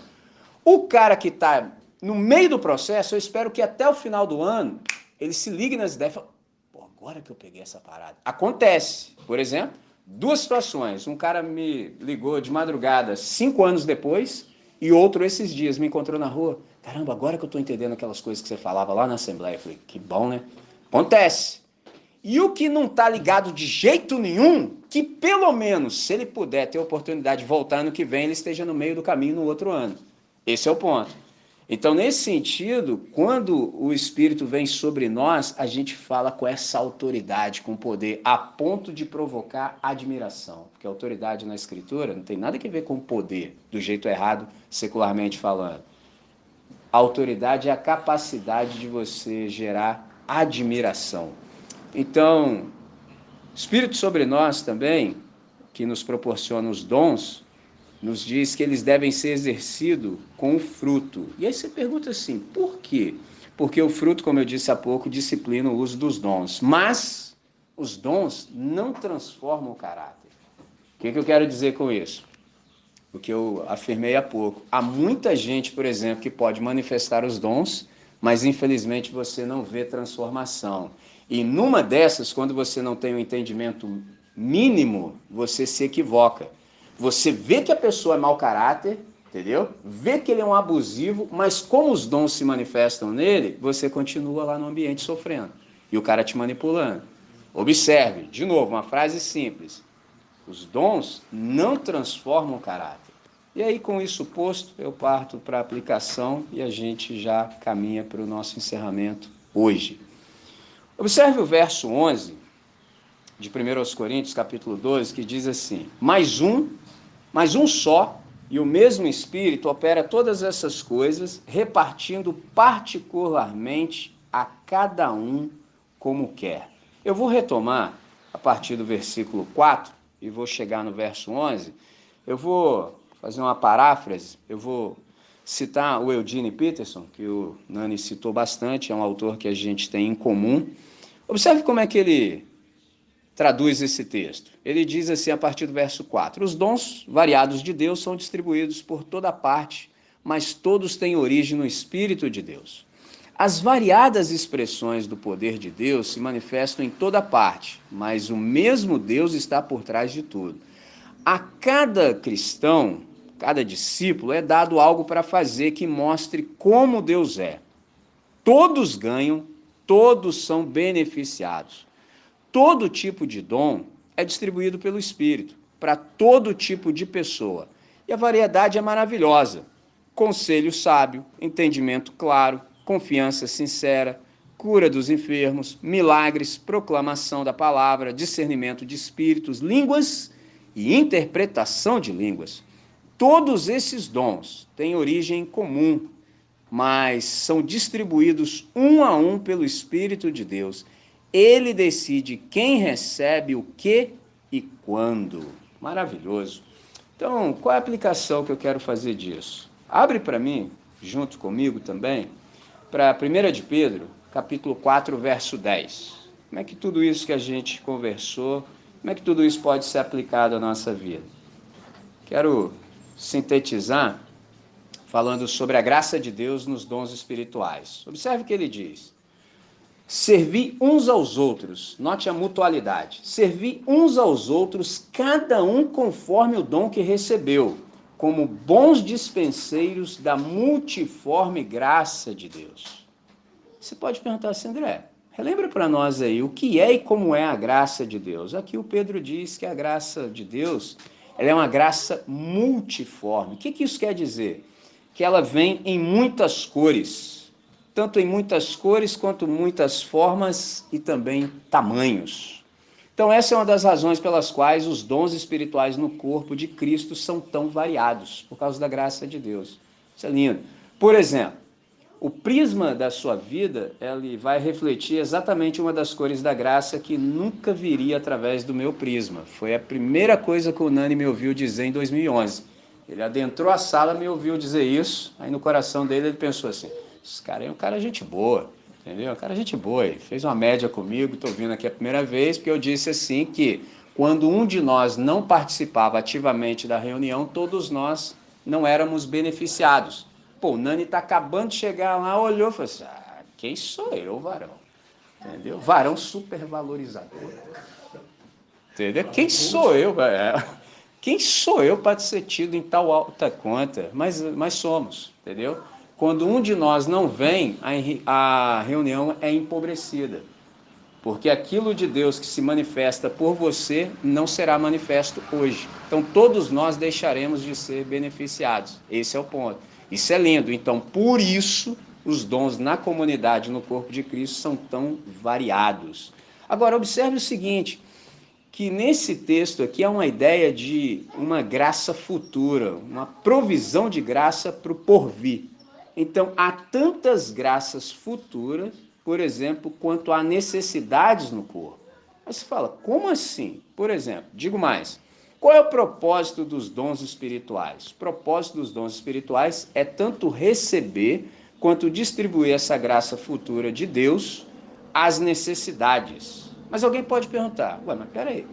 O cara que está no meio do processo, eu espero que até o final do ano ele se ligue nas ideias e fale, pô, agora que eu peguei essa parada. Acontece, por exemplo, 2 situações. Um cara me ligou de madrugada 5 anos depois e outro esses dias me encontrou na rua. Caramba, agora que eu estou entendendo aquelas coisas que você falava lá na Assembleia. Eu falei, que bom, né? Acontece. E o que não está ligado de jeito nenhum, que pelo menos, se ele puder ter a oportunidade de voltar ano que vem, ele esteja no meio do caminho no outro ano. Esse é o ponto. Então, nesse sentido, quando o Espírito vem sobre nós, a gente fala com essa autoridade, com poder, a ponto de provocar admiração. Porque a autoridade na Escritura não tem nada a ver com poder, do jeito errado, secularmente falando. A autoridade é a capacidade de você gerar admiração. Então, Espírito sobre nós também, que nos proporciona os dons, nos diz que eles devem ser exercidos com o fruto. E aí você pergunta assim, por quê? Porque o fruto, como eu disse há pouco, disciplina o uso dos dons. Mas os dons não transformam o caráter. O que eu quero dizer com isso? O que eu afirmei há pouco. Há muita gente, por exemplo, que pode manifestar os dons, mas infelizmente você não vê transformação. E numa dessas, quando você não tem um entendimento mínimo, você se equivoca. Você vê que a pessoa é mau caráter, entendeu? Vê que ele é um abusivo, mas como os dons se manifestam nele, você continua lá no ambiente sofrendo. E o cara te manipulando. Observe, de novo, uma frase simples. Os dons não transformam o caráter. E aí, com isso posto, eu parto para a aplicação e a gente já caminha para o nosso encerramento hoje. Observe o verso 11 de 1 Coríntios, capítulo 12, que diz assim, mais um só, e o mesmo Espírito opera todas essas coisas, repartindo particularmente a cada um como quer. Eu vou retomar a partir do versículo 4 e vou chegar no verso 11. Eu vou fazer uma paráfrase, eu vou citar o Eugene Peterson, que o Nani citou bastante, é um autor que a gente tem em comum. Observe como é que ele traduz esse texto. Ele diz assim a partir do verso 4, os dons variados de Deus são distribuídos por toda parte, mas todos têm origem no Espírito de Deus. As variadas expressões do poder de Deus se manifestam em toda parte, mas o mesmo Deus está por trás de tudo. A cada cristão, cada discípulo, é dado algo para fazer que mostre como Deus é. Todos ganham, todos são beneficiados. Todo tipo de dom é distribuído pelo Espírito, para todo tipo de pessoa. E a variedade é maravilhosa. Conselho sábio, entendimento claro, confiança sincera, cura dos enfermos, milagres, proclamação da palavra, discernimento de espíritos, línguas e interpretação de línguas. Todos esses dons têm origem comum, mas são distribuídos um a um pelo Espírito de Deus. Ele decide quem recebe o que e quando. Maravilhoso. Então, qual é a aplicação que eu quero fazer disso? Abre para mim, junto comigo também, para 1 de Pedro, capítulo 4, verso 10. Como é que tudo isso que a gente conversou, como é que tudo isso pode ser aplicado à nossa vida? Quero sintetizar falando sobre a graça de Deus nos dons espirituais. Observe o que ele diz. Servir uns aos outros, note a mutualidade, servir uns aos outros, cada um conforme o dom que recebeu, como bons dispenseiros da multiforme graça de Deus. Você pode perguntar assim, André, relembra para nós aí o que é e como é a graça de Deus. Aqui o Pedro diz que a graça de Deus ela é uma graça multiforme. O que isso quer dizer? Que ela vem em muitas cores, tanto em muitas cores quanto muitas formas e também tamanhos. Então essa é uma das razões pelas quais os dons espirituais no corpo de Cristo são tão variados, por causa da graça de Deus. Isso é lindo. Por exemplo, o prisma da sua vida, ele vai refletir exatamente uma das cores da graça que nunca viria através do meu prisma. Foi a primeira coisa que o Nani me ouviu dizer em 2011. Ele adentrou a sala, me ouviu dizer isso, aí no coração dele ele pensou assim, esse cara é um cara gente boa, entendeu? Um cara gente boa, ele fez uma média comigo, estou vindo aqui a primeira vez, porque eu disse assim que quando um de nós não participava ativamente da reunião, todos nós não éramos beneficiados. Pô, o Nani está acabando de chegar lá, olhou e falou assim, quem sou eu, varão? Entendeu? Varão supervalorizador. Entendeu? Quem sou eu? Quem sou eu para ser tido em tal alta conta? Mas somos, entendeu? Quando um de nós não vem, a reunião é empobrecida. Porque aquilo de Deus que se manifesta por você não será manifesto hoje. Então todos nós deixaremos de ser beneficiados. Esse é o ponto. Isso é lindo. Então por isso os dons na comunidade, no corpo de Cristo, são tão variados. Agora observe o seguinte, que nesse texto aqui há uma ideia de uma graça futura, uma provisão de graça para o porvir. Então, há tantas graças futuras, por exemplo, quanto há necessidades no corpo. Aí você fala, como assim? Por exemplo, digo mais, qual é o propósito dos dons espirituais? O propósito dos dons espirituais é tanto receber quanto distribuir essa graça futura de Deus às necessidades. Mas alguém pode perguntar, ué, mas peraí,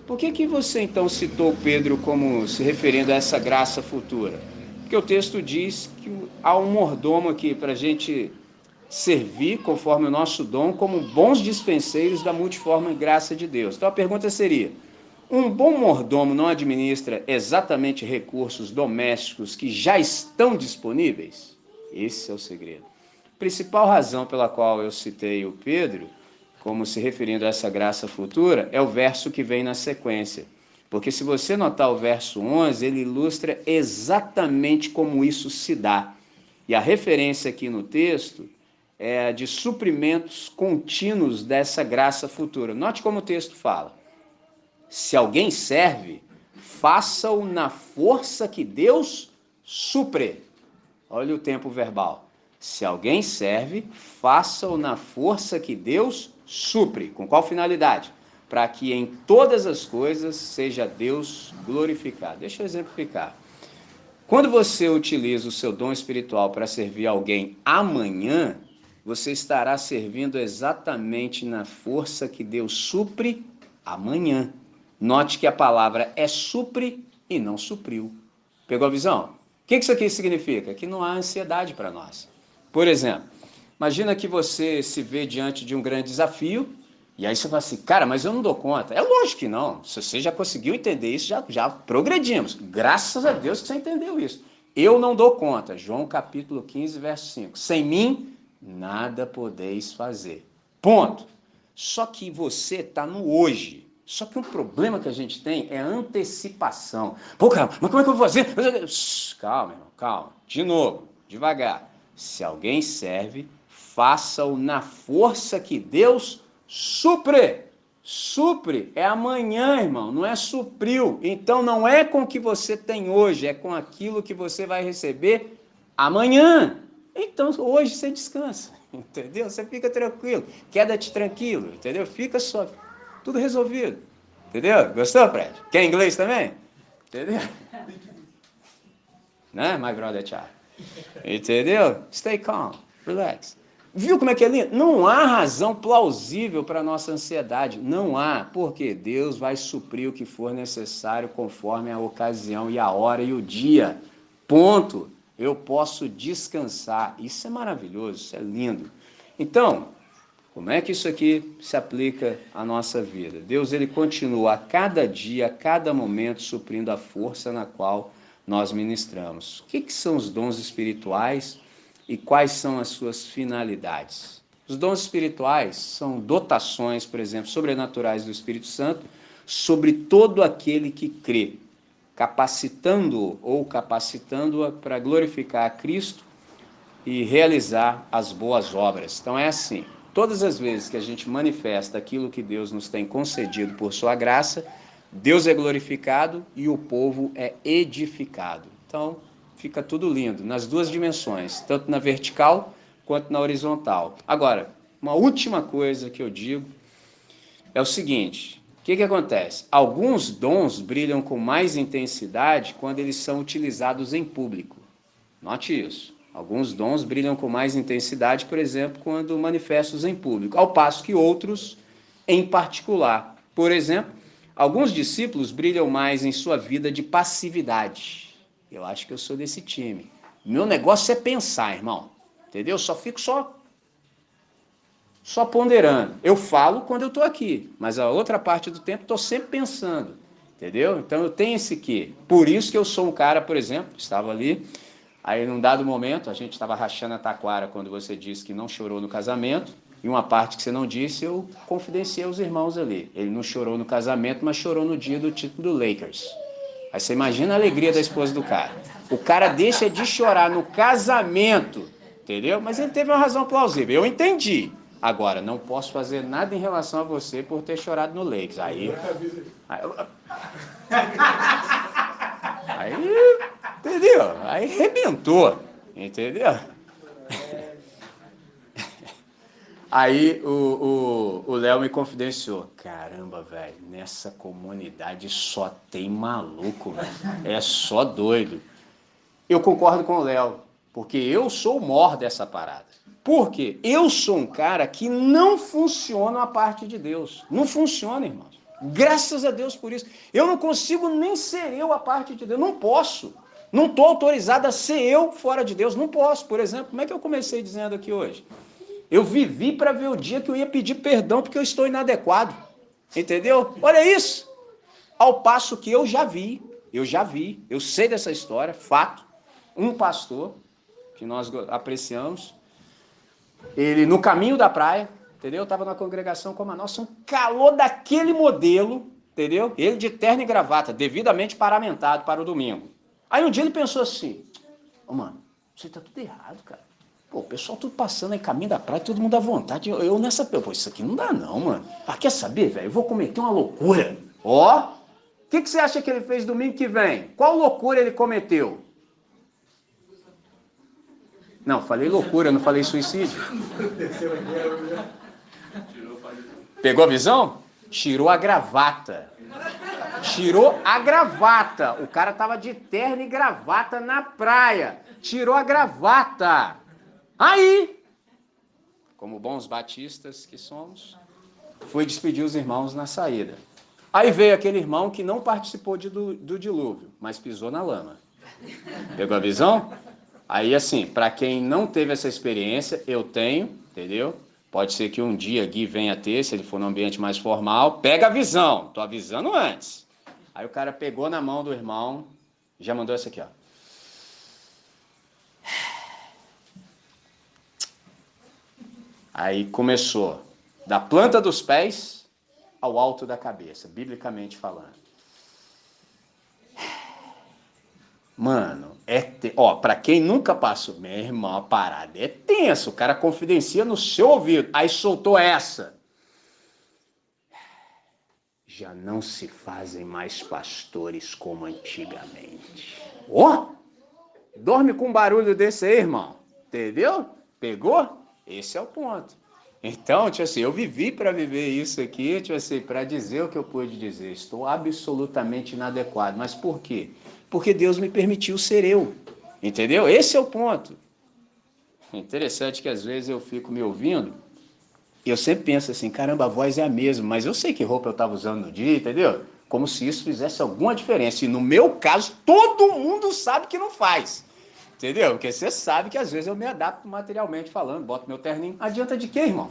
por que você então citou Pedro como se referindo a essa graça futura? Porque o texto diz que há um mordomo aqui para a gente servir conforme o nosso dom como bons dispenseiros da multiforme graça de Deus. Então a pergunta seria, um bom mordomo não administra exatamente recursos domésticos que já estão disponíveis? Esse é o segredo. A principal razão pela qual eu citei o Pedro, como se referindo a essa graça futura, é o verso que vem na sequência. Porque se você notar o verso 11, ele ilustra exatamente como isso se dá. E a referência aqui no texto é a de suprimentos contínuos dessa graça futura. Note como o texto fala. Se alguém serve, faça-o na força que Deus supre. Olha o tempo verbal. Se alguém serve, faça-o na força que Deus supre. Com qual finalidade? Para que em todas as coisas seja Deus glorificado. Deixa eu exemplificar. Quando você utiliza o seu dom espiritual para servir alguém amanhã, você estará servindo exatamente na força que Deus supre amanhã. Note que a palavra é supre e não supriu. Pegou a visão? O que isso aqui significa? Que não há ansiedade para nós. Por exemplo, imagina que você se vê diante de um grande desafio e aí você fala assim, cara, mas eu não dou conta. É lógico que não. Se você já conseguiu entender isso, já progredimos. Graças a Deus que você entendeu isso. Eu não dou conta. João capítulo 15, verso 5. Sem mim, nada podeis fazer. Ponto. Só que você está no hoje. Só que um problema que a gente tem é a antecipação. Pô, cara, mas como é que eu vou fazer? Calma, irmão, calma. De novo, devagar. Se alguém serve, faça-o na força que Deus supre. Supre é amanhã, irmão, não é supriu. Então não é com o que você tem hoje, é com aquilo que você vai receber amanhã. Então hoje você descansa, entendeu? Você fica tranquilo, queda-te tranquilo, entendeu? Fica só, tudo resolvido, entendeu? Gostou, Fred? Quer inglês também? Entendeu? Né, my brother Charlie? Entendeu? Stay calm, relax. Viu como é que é lindo? Não há razão plausível para a nossa ansiedade. Não há. Porque Deus vai suprir o que for necessário conforme a ocasião e a hora e o dia. Ponto. Eu posso descansar. Isso é maravilhoso, isso é lindo. Então, como é que isso aqui se aplica à nossa vida? Deus, ele continua a cada dia, a cada momento, suprindo a força na qual nós ministramos. O que são os dons espirituais e quais são as suas finalidades? Os dons espirituais são dotações, por exemplo, sobrenaturais do Espírito Santo sobre todo aquele que crê, capacitando-o ou capacitando-a para glorificar a Cristo e realizar as boas obras. Então é assim, todas as vezes que a gente manifesta aquilo que Deus nos tem concedido por sua graça, Deus é glorificado e o povo é edificado. Então fica tudo lindo, nas duas dimensões, tanto na vertical quanto na horizontal. Agora, uma última coisa que eu digo é o seguinte, o que acontece? Alguns dons brilham com mais intensidade quando eles são utilizados em público. Note isso. Alguns dons brilham com mais intensidade, por exemplo, quando manifestos em público, ao passo que outros em particular. Por exemplo, alguns discípulos brilham mais em sua vida de passividade. Eu acho que eu sou desse time. Meu negócio é pensar, irmão. Entendeu? Só fico só ponderando. Eu falo quando eu estou aqui, mas a outra parte do tempo estou sempre pensando. Entendeu? Então eu tenho esse quê. Por isso que eu sou um cara, por exemplo, estava ali. Aí, num dado momento, a gente estava rachando a taquara quando você disse que não chorou no casamento, e uma parte que você não disse, eu confidenciei aos irmãos ali. Ele não chorou no casamento, mas chorou no dia do título do Lakers. Aí você imagina a alegria da esposa do cara. O cara deixa de chorar no casamento, entendeu? Mas ele teve uma razão plausível. Eu entendi. Agora, não posso fazer nada em relação a você por ter chorado no Lakers. Aí, entendeu? Aí arrebentou, entendeu? Aí o Léo me confidenciou. Caramba, velho, nessa comunidade só tem maluco, velho. É só doido. Eu concordo com o Léo, porque eu sou o mor dessa parada. Por quê? Eu sou um cara que não funciona a parte de Deus. Não funciona, irmãos. Graças a Deus por isso. Eu não consigo nem ser eu a parte de Deus. Não posso. Não estou autorizado a ser eu fora de Deus. Não posso. Por exemplo, como é que eu comecei dizendo aqui hoje? Eu vivi para ver o dia que eu ia pedir perdão porque eu estou inadequado. Entendeu? Olha isso. Ao passo que eu sei dessa história, fato. Um pastor que nós apreciamos, ele no caminho da praia, entendeu? Estava numa congregação como a nossa, um calor daquele modelo, entendeu? Ele de terno e gravata, devidamente paramentado para o domingo. Aí um dia ele pensou assim, mano, isso aí tá tudo errado, cara. Pô, o pessoal tudo passando aí, caminho da praia, todo mundo à vontade. Eu nessa... Pô, isso aqui não dá não, mano. Ah, quer saber, velho? Eu vou cometer uma loucura. Ó, o que você acha que ele fez domingo que vem? Qual loucura ele cometeu? Não, falei loucura, não falei suicídio. Pegou a visão? Tirou a gravata. Tirou a gravata. O cara tava de terno e gravata na praia. Tirou a gravata. Aí, como bons batistas que somos, fui despedir os irmãos na saída. Aí veio aquele irmão que não participou do dilúvio, mas pisou na lama. Pegou a visão? Aí, assim, para quem não teve essa experiência, eu tenho, entendeu? Pode ser que um dia Gui venha ter, se ele for num ambiente mais formal. Pega a visão, tô avisando antes. Aí o cara pegou na mão do irmão, já mandou essa aqui, ó. Aí começou, da planta dos pés ao alto da cabeça, biblicamente falando. Mano, pra quem nunca passou, meu irmão, a parada é tenso, o cara confidencia no seu ouvido, aí soltou essa. Já não se fazem mais pastores como antigamente. Dorme com um barulho desse aí, irmão, entendeu? Pegou? Esse é o ponto. Então, tipo assim, eu vivi para viver isso aqui, tipo assim, para dizer o que eu pude dizer. Estou absolutamente inadequado. Mas por quê? Porque Deus me permitiu ser eu. Entendeu? Esse é o ponto. É interessante que às vezes eu fico me ouvindo e eu sempre penso assim, caramba, a voz é a mesma, mas eu sei que roupa eu estava usando no dia, entendeu? Como se isso fizesse alguma diferença. E no meu caso, todo mundo sabe que não faz. Entendeu? Porque você sabe que às vezes eu me adapto materialmente falando, boto meu terninho. Adianta de quê, irmão?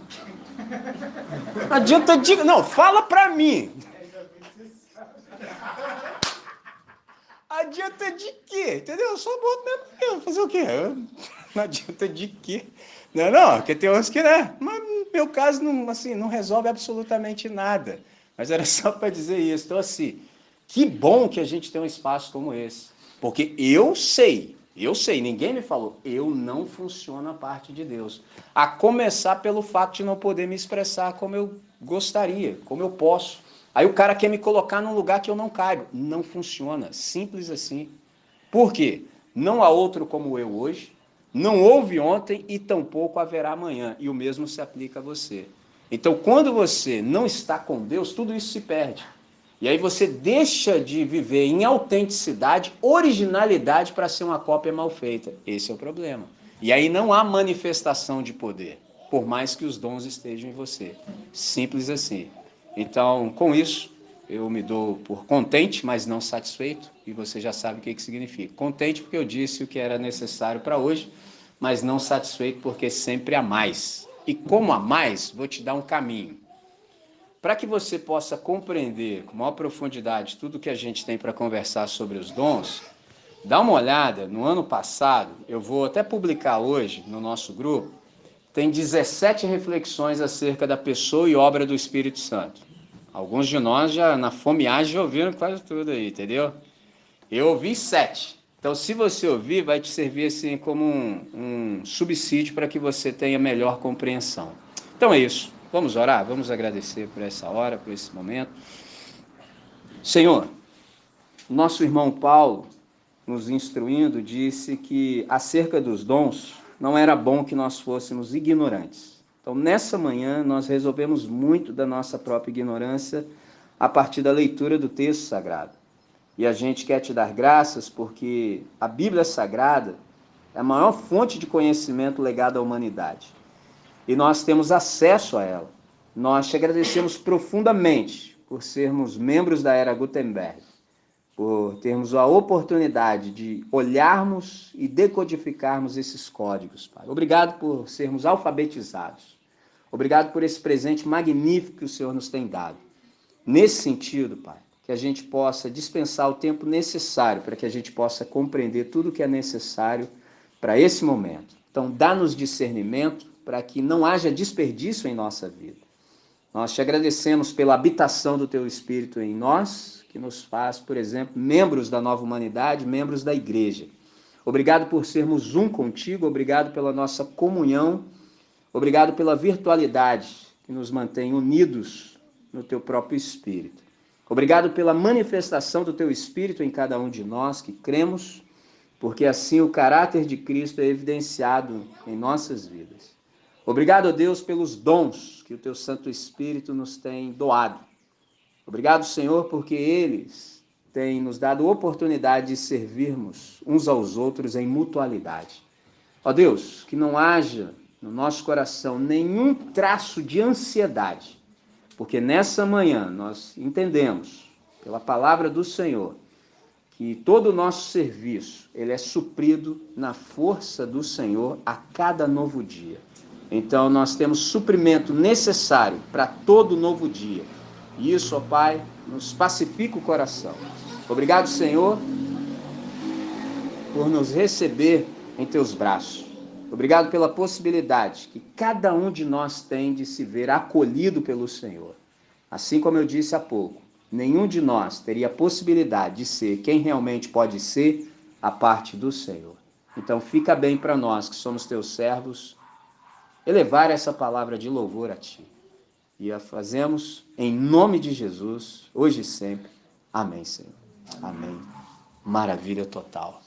Adianta de... Não, fala pra mim. Adianta de quê? Entendeu? Eu só boto mesmo. Fazer o quê? Não adianta de quê? Não, não, porque tem uns que, né? Mas no meu caso, não, assim, não resolve absolutamente nada. Mas era só para dizer isso. Então, assim, que bom que a gente tem um espaço como esse. Porque eu sei, ninguém me falou, eu não funciono a parte de Deus. A começar pelo fato de não poder me expressar como eu gostaria, como eu posso. Aí o cara quer me colocar num lugar que eu não caibo. Não funciona. Simples assim. Por quê? Não há outro como eu hoje, não houve ontem e tampouco haverá amanhã. E o mesmo se aplica a você. Então, quando você não está com Deus, tudo isso se perde. E aí você deixa de viver em autenticidade, originalidade para ser uma cópia mal feita. Esse é o problema. E aí não há manifestação de poder, por mais que os dons estejam em você. Simples assim. Então, com isso, eu me dou por contente, mas não satisfeito, e você já sabe o que significa. Contente porque eu disse o que era necessário para hoje, mas não satisfeito porque sempre há mais. E como há mais, vou te dar um caminho. Para que você possa compreender com maior profundidade tudo que a gente tem para conversar sobre os dons, dá uma olhada, no ano passado, eu vou até publicar hoje no nosso grupo, tem 17 reflexões acerca da pessoa e obra do Espírito Santo. Alguns de nós já, na fomeagem, já ouviram quase tudo aí, entendeu? Eu ouvi 7. Então, se você ouvir, vai te servir assim como um subsídio para que você tenha melhor compreensão. Então é isso. Vamos orar, vamos agradecer por essa hora, por esse momento. Senhor, nosso irmão Paulo, nos instruindo, disse que acerca dos dons, não era bom que nós fôssemos ignorantes. Então, nessa manhã, nós resolvemos muito da nossa própria ignorância a partir da leitura do texto sagrado. E a gente quer te dar graças porque a Bíblia Sagrada é a maior fonte de conhecimento legado à humanidade. E nós temos acesso a ela. Nós te agradecemos profundamente por sermos membros da era Gutenberg, por termos a oportunidade de olharmos e decodificarmos esses códigos, Pai. Obrigado por sermos alfabetizados. Obrigado por esse presente magnífico que o Senhor nos tem dado. Nesse sentido, Pai, que a gente possa dispensar o tempo necessário para que a gente possa compreender tudo o que é necessário para esse momento. Então, dá-nos discernimento para que não haja desperdício em nossa vida. Nós te agradecemos pela habitação do Teu Espírito em nós, que nos faz, por exemplo, membros da nova humanidade, membros da igreja. Obrigado por sermos um contigo, obrigado pela nossa comunhão, obrigado pela virtualidade que nos mantém unidos no Teu próprio Espírito. Obrigado pela manifestação do Teu Espírito em cada um de nós que cremos, porque assim o caráter de Cristo é evidenciado em nossas vidas. Obrigado, ó Deus, pelos dons que o Teu Santo Espírito nos tem doado. Obrigado, Senhor, porque eles têm nos dado oportunidade de servirmos uns aos outros em mutualidade. Ó Deus, que não haja no nosso coração nenhum traço de ansiedade, porque nessa manhã nós entendemos, pela palavra do Senhor, que todo o nosso serviço ele é suprido na força do Senhor a cada novo dia. Então nós temos suprimento necessário para todo novo dia. E isso, ó Pai, nos pacifica o coração. Obrigado, Senhor, por nos receber em Teus braços. Obrigado pela possibilidade que cada um de nós tem de se ver acolhido pelo Senhor. Assim como eu disse há pouco, nenhum de nós teria a possibilidade de ser quem realmente pode ser a parte do Senhor. Então fica bem para nós que somos Teus servos, elevar essa palavra de louvor a Ti. E a fazemos em nome de Jesus, hoje e sempre. Amém, Senhor. Amém. Maravilha total.